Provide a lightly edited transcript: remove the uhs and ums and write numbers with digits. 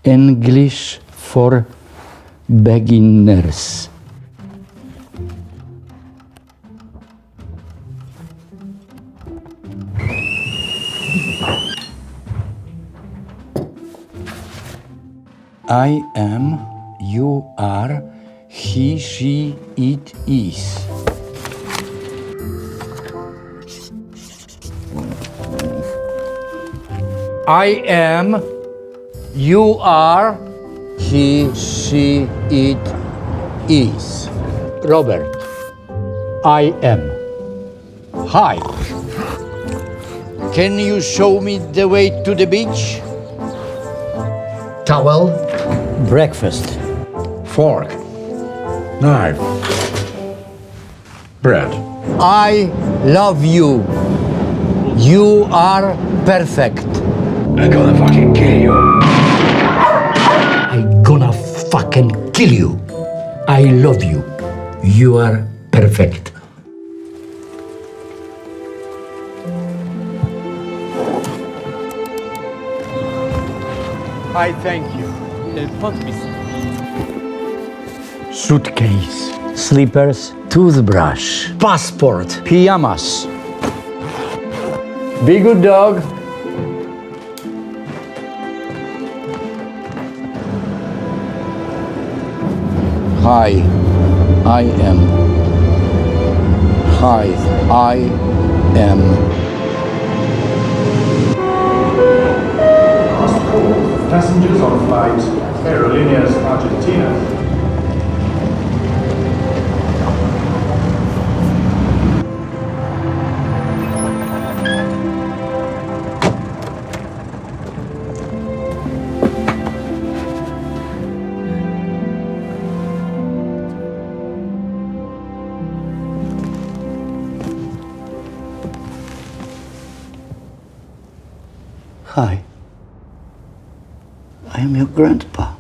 English for beginners. I am, you are, he, she, it is. I am, you are, he, she, it is. Robert, I am. Hi. Can you show me the way to the beach? Towel, breakfast. Fork. Knife. Bread. I love you. You are perfect. I'm gonna fucking kill you. I'm gonna fucking kill you. I love you. You are perfect. I thank you. Podpis. Suitcase, slippers, toothbrush, passport, pajamas. Be good dog. Hi, I am. Hi, I am. Passengers on flight Aerolíneas Argentina. Hi. I am your grandpa.